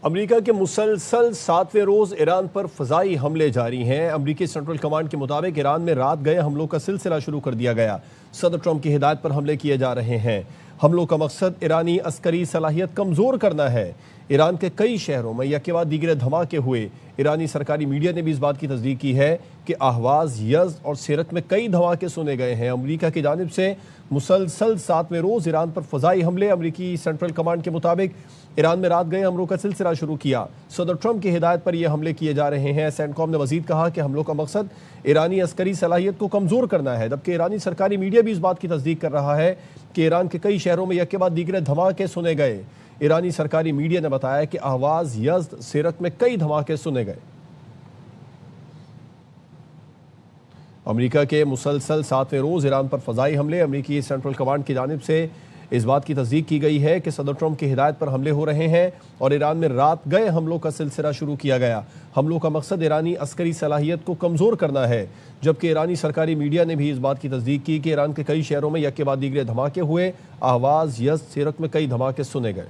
امریکہ کے مسلسل 7ویں روز ایران پر فضائی حملے جاری ہیں۔ امریکی سینٹرل کمانڈ کے مطابق ایران میں رات گئے حملوں کا سلسلہ شروع کر دیا گیا۔ صدر ٹرمپ کی ہدایت پر حملے کیے جا رہے ہیں۔ حملوں کا مقصد ایرانی عسکری صلاحیت کمزور کرنا ہے۔ ایران کے کئی شہروں میں یکے بعد دیگر دھماکے ہوئے۔ ایرانی سرکاری میڈیا نے بھی اس بات کی تصدیق کی ہے کہ اہواز، یزد اور سیرت میں کئی دھماکے سنے گئے ہیں۔ امریکہ کی جانب سے مسلسل 7ویں روز ایران پر فضائی حملے۔ امریکی سینٹرل کمانڈ کے مطابق ایران میں رات گئے حملوں کا سلسلہ شروع کیا۔ صدر ٹرمپ کی ہدایت پر یہ حملے کیے جا رہے ہیں۔ سینٹ کام نے مزید کہا کہ حملوں کا مقصد ایرانی عسکری صلاحیت کو کمزور کرنا ہے، جبکہ ایرانی سرکاری میڈیا بھی اس بات کی تصدیق کر رہا ہے کہ ایران کے کئی شہروں میں یکے بعد دیگر دھماکے سنے گئے۔ ایرانی سرکاری میڈیا نے بتایا کہ اہواز، یزد، سیرت میں کئی دھماکے سنے گئے۔ امریکہ کے مسلسل 7ویں روز ایران پر فضائی حملے۔ امریکی سینٹرل کمانڈ کی جانب سے اس بات کی تصدیق کی گئی ہے کہ صدر ٹرمپ کی ہدایت پر حملے ہو رہے ہیں اور ایران میں رات گئے حملوں کا سلسلہ شروع کیا گیا۔ حملوں کا مقصد ایرانی عسکری صلاحیت کو کمزور کرنا ہے، جبکہ ایرانی سرکاری میڈیا نے بھی اس بات کی تصدیق کی کہ ایران کے کئی شہروں میں یکے بعد دیگر دھماکے ہوئے۔ اہواز، یزد، سیرت میں کئی دھماکے سنے گئے۔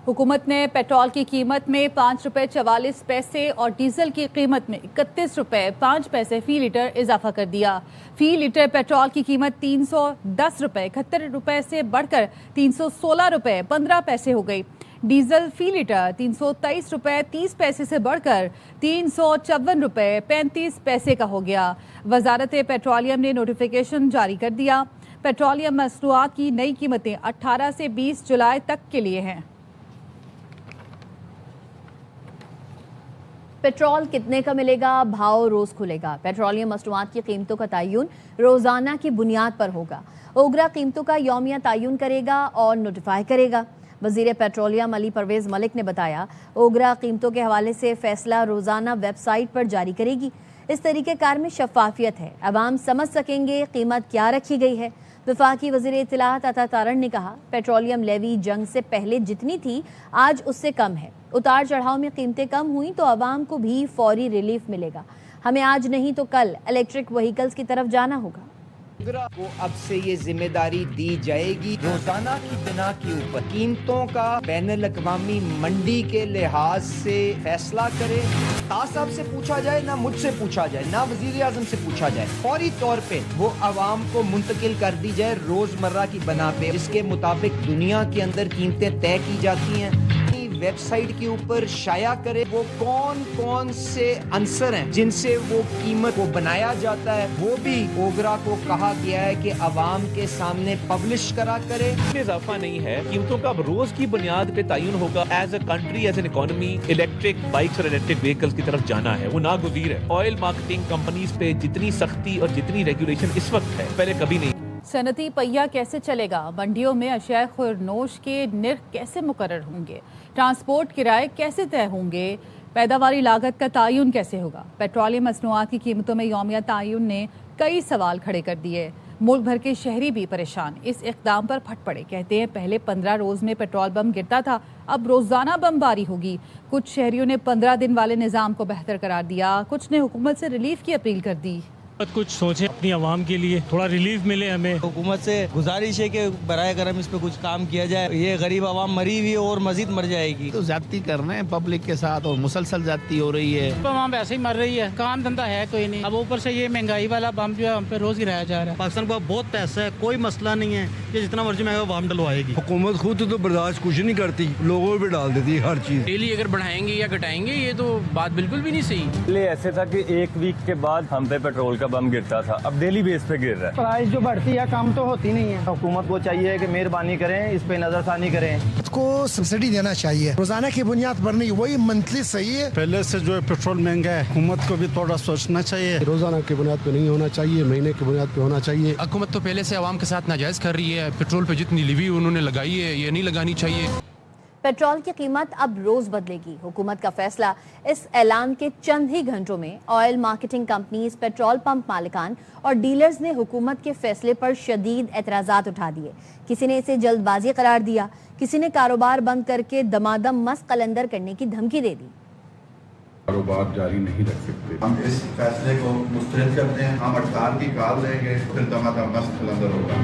حکومت نے پیٹرول کی قیمت میں 5 روپے 44 پیسے اور ڈیزل کی قیمت میں 31 روپے 5 پیسے فی لیٹر اضافہ کر دیا۔ فی لیٹر پیٹرول کی قیمت 310 روپے 71 روپے سے بڑھ کر 316 روپے 15 پیسے ہو گئی۔ ڈیزل فی لیٹر 323 روپے 30 پیسے سے بڑھ کر 354 روپے 35 پیسے کا ہو گیا۔ وزارت پیٹرولیم نے نوٹیفیکیشن جاری کر دیا۔ پیٹرولیم مصنوعات کی نئی قیمتیں 18 سے 20 جولائی تک کے لیے ہیں۔ پیٹرول کتنے کا ملے گا؟ بھاؤ روز کھلے گا۔ پیٹرولیم مصنوعات کی قیمتوں کا تعین روزانہ کی بنیاد پر ہوگا۔ اوگرا قیمتوں کا یومیہ تعین کرے گا اور نوٹیفائی کرے گا۔ وزیر پیٹرولیم علی پرویز ملک نے بتایا، اوگرا قیمتوں کے حوالے سے فیصلہ روزانہ ویب سائٹ پر جاری کرے گی۔ اس طریقہ کار میں شفافیت ہے، عوام سمجھ سکیں گے قیمت کیا رکھی گئی ہے۔ وفاقی وزیر اطلاعات عطا تارڑ نے کہا، پیٹرولیم لیوی جنگ سے پہلے جتنی تھی آج اس سے کم ہے۔ اتار چڑھاؤ میں قیمتیں کم ہوئیں تو عوام کو بھی فوری ریلیف ملے گا۔ ہمیں آج نہیں تو کل الیکٹرک وہیکلز کی طرف جانا ہوگا۔ کو اب سے یہ ذمہ داری دی جائے گی، روزانہ کی بنا کے اوپر قیمتوں کا بین الاقوامی منڈی کے لحاظ سے فیصلہ کرے۔ تاج صاحب سے پوچھا جائے، نہ مجھ سے پوچھا جائے، نہ وزیر اعظم سے پوچھا جائے، فوری طور پہ وہ عوام کو منتقل کر دی جائے روزمرہ کی بنا پہ، جس کے مطابق دنیا کے اندر قیمتیں طے کی جاتی ہیں۔ ویب سائٹ کے اوپر شائع کرے وہ کون کون سے عنصر ہیں جن سے وہ قیمت کو بنایا جاتا ہے، وہ بھی اوگرا کو کہا گیا ہے کہ عوام کے سامنے پبلش کرا کرے۔ اضافہ نہیں ہے، قیمتوں کا اب روز کی بنیاد پہ تعین ہوگا۔ As a country, as an economy, electric bikes اور الیکٹرک وہیکلز کی طرف جانا ہے، وہ ناگزیر ہے۔ آئل مارکیٹنگ کمپنیز پہ جتنی سختی اور جتنی ریگولیشن اس وقت ہے، پہلے کبھی نہیں۔ صنعتی پہیہ کیسے چلے گا؟ منڈیوں میں اشیاء خورنوش کے نرخ کیسے مقرر ہوں گے؟ ٹرانسپورٹ کرائے کیسے طے ہوں گے؟ پیداواری لاگت کا تعین کیسے ہوگا؟ پیٹرولیم مصنوعات کی قیمتوں میں یومیہ تعین نے کئی سوال کھڑے کر دیے۔ ملک بھر کے شہری بھی پریشان، اس اقدام پر پھٹ پڑے۔ کہتے ہیں پہلے 15 روز میں پیٹرول بم گرتا تھا، اب روزانہ بم باری ہوگی۔ کچھ شہریوں نے 15 دن والے نظام کو بہتر قرار دیا، کچھ نے حکومت سے ریلیف کی اپیل کر دی۔ کچھ سوچیں اپنی عوام کے لیے، تھوڑا ریلیف ملے ہمیں۔ حکومت سے گزارش ہے کہ براہ کرم اس پہ کچھ کام کیا جائے۔ یہ غریب عوام مری ہوئی اور مزید مر جائے گی۔ تو زیادتی کر رہے ہیں پبلک کے ساتھ اور مسلسل زیادتی ہو رہی ہے۔ عوام ویسے ہی مر رہی ہے، کام دھندا ہے کوئی نہیں۔ اب اوپر سے یہ مہنگائی والا بم جو ہے ہم پہ روز گرایا جا رہا ہے۔ پاکستان کو بہت پیسہ ہے، کوئی مسئلہ نہیں ہے کہ جتنا مرضی مہنگا عوام ڈلوائے گی۔ حکومت خود تو برداشت کچھ نہیں کرتی، لوگوں پہ ڈال دیتی ہے ہر چیز۔ ڈیلی اگر بڑھائیں گے یا گھٹائیں گے یہ تو بات بالکل بھی نہیں صحیح۔ پہلے ایسے تھا کہ ایک ویک کے بعد ہم پہ پیٹرول کا بم گرتا تھا، اب ڈیلی بیس پہ گر رہا ہے۔ پرائز جو بڑھتی ہے کام تو ہوتی نہیں ہے۔ حکومت کو چاہیے کہ مہربانی کریں، اس پہ نظر ثانی کریں۔ اس کو سبسڈی دینا چاہیے، روزانہ کی بنیاد پر نہیں، وہی منتھلی صحیح ہے۔ پہلے سے جو ہے پیٹرول مہنگا ہے، حکومت کو بھی تھوڑا سوچنا چاہیے۔ روزانہ کی بنیاد پہ نہیں ہونا چاہیے، مہینے کی بنیاد پہ ہونا چاہیے۔ حکومت تو پہلے سے عوام کے ساتھ ناجائز کر رہی ہے، پیٹرول پہ جتنی لیوی انہوں نے لگائی ہے یہ نہیں لگانی چاہیے۔ پیٹرول کی قیمت اب روز بدلے گی۔ حکومت کا فیصلہ اس اعلان کے چند ہی گھنٹوں میں oil marketing companies, petrol pump مالکان اور ڈیلرز نے حکومت کے فیصلے پر شدید اعتراضات اٹھا دیے۔ کسی نے اسے جلد بازی قرار دیا، کسی نے کاروبار بند کر کے دمادم مست قلندر کرنے کی دھمکی دے دی۔ کاروبار جاری نہیں رکھ سکتے۔ ہم اس فیصلے کو مسترد کرتے ہیں، ہم ہڑتال کی کال دیں گے، پھر دمادم مست قلندر ہوگا۔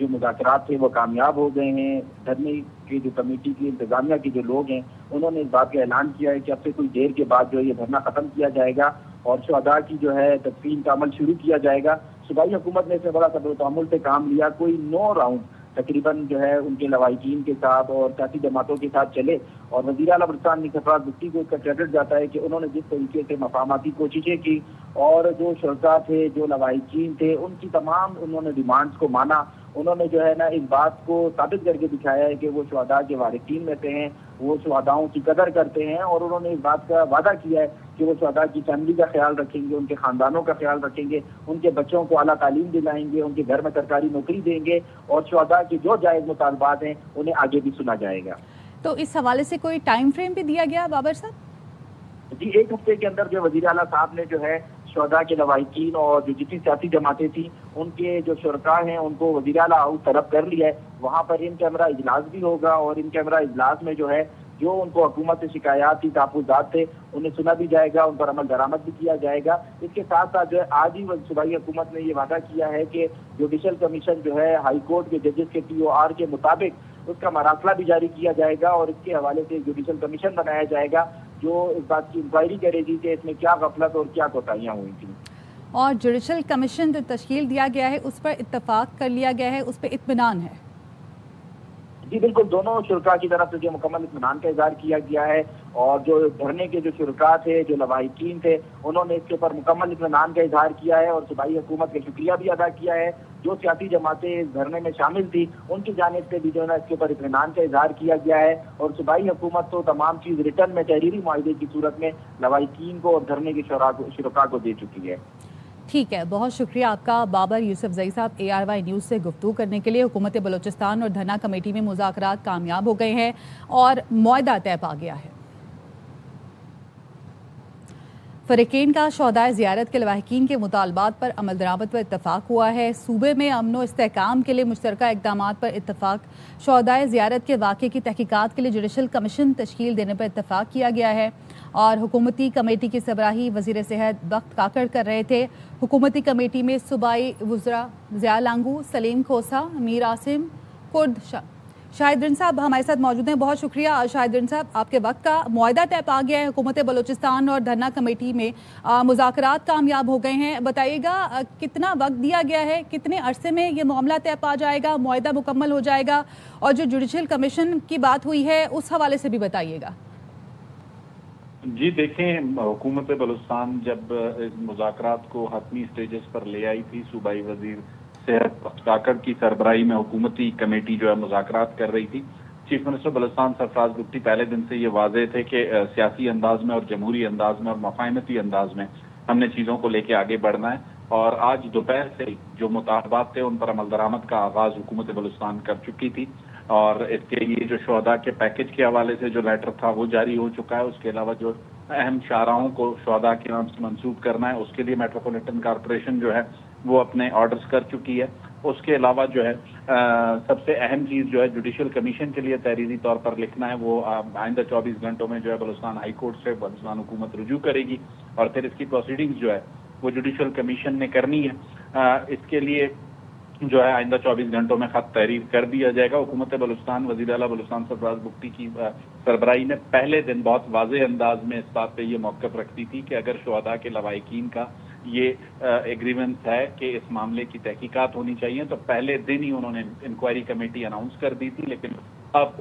جو مذاکرات تھے وہ کامیاب ہو گئے ہیں. دھرنے کی جو کمیٹی کی انتظامیہ کے جو لوگ ہیں انہوں نے اس بات کا اعلان کیا ہے کہ اب سے کوئی دیر کے بعد جو ہے یہ دھرنا ختم کیا جائے گا اور شہداء کی جو ہے تدفین کا عمل شروع کیا جائے گا. صوبائی حکومت نے اس میں بڑا صبر و تحمل سے کام لیا. کوئی 9 راؤنڈ تقریباً جو ہے ان کے لواحقین کے ساتھ اور سیاسی جماعتوں کے ساتھ چلے اور وزیر اعلیٰ بلوچستان میر سرفراز بگٹی کو اس کا کریڈٹ جاتا ہے کہ انہوں نے جس طریقے سے مفاہماتی کوششیں کی اور جو شرکاء تھے جو لواحقین تھے ان کی تمام انہوں نے ڈیمانڈز کو مانا. انہوں نے جو ہے نا اس بات کو ثابت کر کے دکھایا ہے کہ وہ شہداء کے وارثین میں سے ہیں, وہ شہداؤں کی قدر کرتے ہیں اور انہوں نے اس بات کا وعدہ کیا ہے کہ وہ شہداء کی فیملی کا خیال رکھیں گے, ان کے خاندانوں کا خیال رکھیں گے, ان کے بچوں کو اعلیٰ تعلیم دلائیں گے, ان کے گھر میں سرکاری نوکری دیں گے اور شہداء کے جو جائز مطالبات ہیں انہیں آگے بھی سنا جائے گا. تو اس حوالے سے کوئی ٹائم فریم بھی دیا گیا بابر صاحب؟ جی 1 ہفتے کے اندر جو وزیر اعلیٰ صاحب نے جو ہے شہداء کے لواحقین اور جو جتنی سیاسی جماعتیں تھیں ان کے جو شرکاء ہیں ان کو وزیر اعلیٰ ہاؤس طلب کر لیا ہے. وہاں پر ان کیمرہ اجلاس بھی ہوگا اور ان کیمرہ اجلاس میں جو ہے جو ان کو حکومت سے شکایات کی تحفظات تھے انہیں سنا بھی جائے گا, ان پر عمل درآمد بھی کیا جائے گا. اس کے ساتھ ساتھ جو ہے آج ہی صوبائی حکومت نے یہ وعدہ کیا ہے کہ جوڈیشل کمیشن جو ہے ہائی کورٹ کے ججز کے TOR کے مطابق اس کا مراسلہ بھی جاری کیا جائے گا اور اس کے حوالے سے جوڈیشل کمیشن بنایا جائے گا جو اس بات کی انکوائری کرے گی کہ اس میں کیا غفلت اور کیا کوتاہیاں ہوئی تھیں. اور جوڈیشل کمیشن جو تشکیل دیا گیا ہے اس پر اتفاق کر لیا گیا ہے, اس پہ اطمینان ہے؟ جی بالکل, دونوں شرکاء کی طرف سے جو مکمل اطمینان کا اظہار کیا گیا ہے اور جو دھرنے کے جو شرکاء تھے جو لواحقین تھے انہوں نے اس کے اوپر مکمل اطمینان کا اظہار کیا ہے اور صوبائی حکومت کا شکریہ بھی ادا کیا ہے. جو سیاسی جماعتیں اس دھرنے میں شامل تھی ان کی جانب سے بھی جو ہے نا اس کے اوپر اطمینان کا اظہار کیا گیا ہے اور صوبائی حکومت تو تمام چیز ریٹرن میں تحریری معاہدے کی صورت میں لواحقین کو اور دھرنے کے شرکاء کو دے چکی ہے. ٹھیک ہے, بہت شکریہ آپ کا بابر یوسف زئی صاحب ARY نیوز سے گفتگو کرنے کے لیے. حکومت بلوچستان اور دھرنا کمیٹی میں مذاکرات کامیاب ہو گئے ہیں اور معاہدہ طے پا گیا ہے. فریقین کا شہداء زیارت کے لواحقین کے مطالبات پر عمل درآمد پر اتفاق ہوا ہے. صوبے میں امن و استحکام کے لیے مشترکہ اقدامات پر اتفاق. شہداء زیارت کے واقعے کی تحقیقات کے لیے جوڈیشل کمیشن تشکیل دینے پر اتفاق کیا گیا ہے اور حکومتی کمیٹی کی سربراہی وزیر صحت بخت کاکڑ کر رہے تھے. حکومتی کمیٹی میں صوبائی وزراء ضیاء لانگو, سلیم کھوسا, میر عاصم کرد. شاہد رن صاحب ہمارے ساتھ موجود ہیں. بہت شکریہ شاہد رن صاحب آپ کے وقت کا. معاہدہ طے پا گیا ہے حکومت بلوچستان اور دھرنا کمیٹی میں, مذاکرات کامیاب ہو گئے ہیں. بتائیے گا کتنا وقت دیا گیا ہے, کتنے عرصے میں یہ معاملہ طے پا جائے گا, معاہدہ مکمل ہو جائے گا, اور جو جوڈیشل کمیشن کی بات ہوئی ہے اس حوالے سے بھی بتائیے گا. جی دیکھیں, حکومت بلوچستان جب اس مذاکرات کو حتمی سٹیجز پر لے آئی تھی, صوبائی وزیر صحت بخت کاکڑ کی سربراہی میں حکومتی کمیٹی جو ہے مذاکرات کر رہی تھی. چیف منسٹر بلوچستان سرفراز بگٹی پہلے دن سے یہ واضح تھے کہ سیاسی انداز میں اور جمہوری انداز میں اور مفاہمتی انداز میں ہم نے چیزوں کو لے کے آگے بڑھنا ہے. اور آج دوپہر سے جو مطالبات تھے ان پر عمل درآمد کا آغاز حکومت بلوچستان کر چکی تھی اور اس کے لیے جو شہداء کے پیکج کے حوالے سے جو لیٹر تھا وہ جاری ہو چکا ہے. اس کے علاوہ جو اہم شاہراہوں کو شہداء کے نام سے منسوب کرنا ہے اس کے لیے میٹروپولیٹن کارپوریشن جو ہے وہ اپنے آرڈرز کر چکی ہے. اس کے علاوہ جو ہے سب سے اہم چیز جو ہے جوڈیشل کمیشن کے لیے تحریری طور پر لکھنا ہے, وہ آئندہ 24 گھنٹوں میں جو ہے بلوچستان ہائی کورٹ سے بلوچستان حکومت رجوع کرے گی اور پھر اس کی پروسیڈنگز جو ہے وہ جوڈیشل کمیشن نے کرنی ہے. اس کے لیے جو ہے آئندہ 24 گھنٹوں میں خط تحریر کر دیا جائے گا. حکومت بلوچستان وزیر اعلیٰ بلوچستان سرفراز بگٹی کی سربراہی نے پہلے دن بہت واضح انداز میں اس بات پہ یہ موقف رکھتی تھی کہ اگر شہداء کے لواحقین کا یہ ایگریمنٹ ہے کہ اس معاملے کی تحقیقات ہونی چاہیے تو پہلے دن ہی انہوں نے انکوائری کمیٹی اناؤنس کر دی تھی. لیکن اب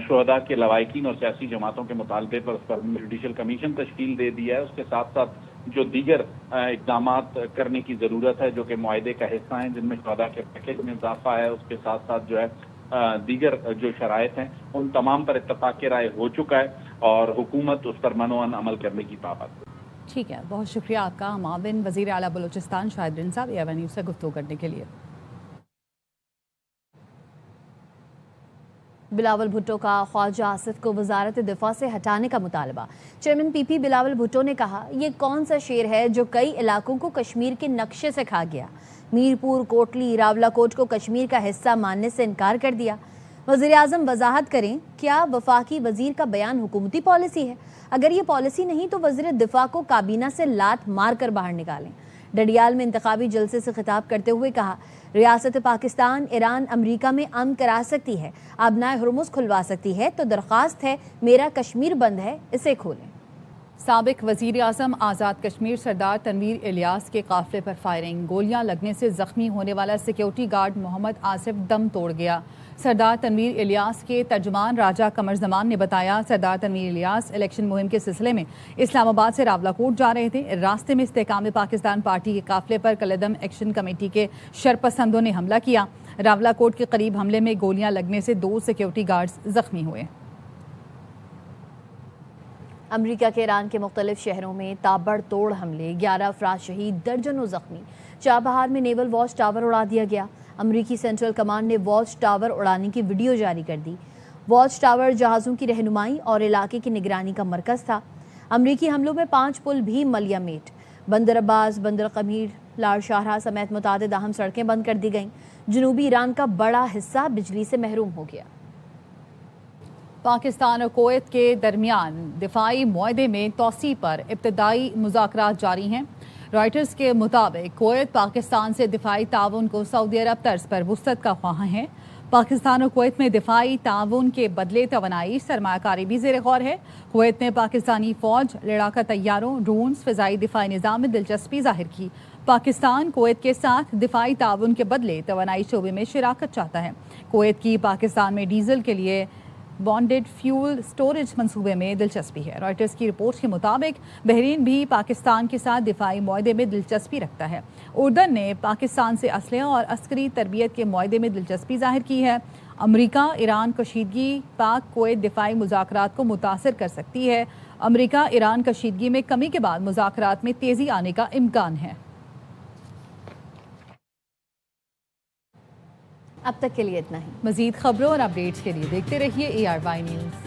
شہداء کے لواحقین اور سیاسی جماعتوں کے مطالبے پر اس پر جوڈیشل کمیشن تشکیل دے دیا ہے. اس کے ساتھ ساتھ جو دیگر اقدامات کرنے کی ضرورت ہے جو کہ معاہدے کا حصہ ہیں, جن میں شہداء کے پیکج میں اضافہ ہے, اس کے ساتھ ساتھ جو ہے دیگر جو شرائط ہیں ان تمام پر اتفاق رائے ہو چکا ہے اور حکومت اس پر منوعن عمل کرنے کی پابند ہے. ٹھیک ہے, بہت شکریہ آپ کا معاون وزیر اعلیٰ بلوچستان شاہد رن صاحب ARY نیوز سے گفتگو کرنے کے لیے. بلاول بھٹو کا خواجہ آصف کو وزارت دفاع سے ہٹانے کا مطالبہ. چیئرمین PP بلاول بھٹو نے کہا یہ کون سا شیر ہے جو کئی علاقوں کو کشمیر کے نقشے سے کھا گیا. میرپور, کوٹلی, راولا کوٹ کو کشمیر کا حصہ ماننے سے انکار کر دیا. وزیر اعظم وضاحت کریں, کیا وفاقی وزیر کا بیان حکومتی پالیسی ہے؟ اگر یہ پالیسی نہیں تو وزیر دفاع کو کابینہ سے لات مار کر باہر نکالیں. ڈڈیال میں انتخابی جلسے سے خطاب کرتے ہوئے کہا، ریاست پاکستان ایران امریکہ میں امن کرا سکتی ہے، آبنائے ہرمز کھلوا سکتی ہے، تو درخواست ہے میرا کشمیر بند ہے، اسے کھولیں۔ سابق وزیر اعظم آزاد کشمیر سردار تنویر الیاس کے قافلے پر فائرنگ، گولیاں لگنے سے زخمی ہونے والا سیکیورٹی گارڈ محمد آصف دم توڑ گیا۔ سردار تنویر الیاس کے ترجمان راجہ قمر زمان نے بتایا، سردار تنویر الیاس الیکشن مہم کے سلسلے میں اسلام آباد سے راولاکوٹ جا رہے تھے۔ راستے میں استحکام پاکستان پارٹی کے قافلے پر کالعدم ایکشن کمیٹی کے شرپسندوں نے حملہ کیا۔ راولاکوٹ کے قریب حملے میں گولیاں لگنے سے 2 سیکیورٹی گارڈز زخمی ہوئے۔ امریکہ کے ایران کے مختلف شہروں میں تابڑ توڑ حملے، 11 افراد شہید، درجنوں زخمی۔ چابہار میں نیول واچ ٹاور اڑا دیا گیا۔ امریکی سینٹرل کمانڈ نے واچ ٹاور اڑانے کی ویڈیو جاری کر دی۔ واچ ٹاور جہازوں کی رہنمائی اور علاقے کی نگرانی کا مرکز تھا۔ امریکی حملوں میں 5 پل بھی ملیہ میٹ، بندر عباس، بندر قمیر، لال شاہراہ سمیت متعدد اہم سڑکیں بند کر دی گئیں۔ جنوبی ایران کا بڑا حصہ بجلی سے محروم ہو گیا۔ پاکستان اور کویت کے درمیان دفاعی معاہدے میں توسیع پر ابتدائی مذاکرات جاری ہیں۔ رائٹرز کے مطابق کویت پاکستان سے دفاعی تعاون کو سعودی عرب طرز پر وسعت کا خواہاں ہے۔ پاکستان اور کویت میں دفاعی تعاون کے بدلے توانائی سرمایہ کاری بھی زیر غور ہے۔ کویت نے پاکستانی فوج، لڑاکا طیاروں، ڈرونز، فضائی دفاعی نظام میں دلچسپی ظاہر کی۔ پاکستان کویت کے ساتھ دفاعی تعاون کے بدلے توانائی شعبے میں شراکت چاہتا ہے۔ کویت کی پاکستان میں ڈیزل کے لیے بانڈڈ فیول سٹوریج منصوبے میں دلچسپی ہے۔ رائٹرز کی رپورٹ کے مطابق بحرین بھی پاکستان کے ساتھ دفاعی معاہدے میں دلچسپی رکھتا ہے۔ اردن نے پاکستان سے اسلحہ اور عسکری تربیت کے معاہدے میں دلچسپی ظاہر کی ہے۔ امریکہ ایران کشیدگی پاک کویت دفاعی مذاکرات کو متاثر کر سکتی ہے۔ امریکہ ایران کشیدگی میں کمی کے بعد مذاکرات میں تیزی آنے کا امکان ہے۔ اب تک کے لیے اتنا ہی۔ مزید خبروں اور اپڈیٹس کے لیے دیکھتے رہیے ARY نیوز۔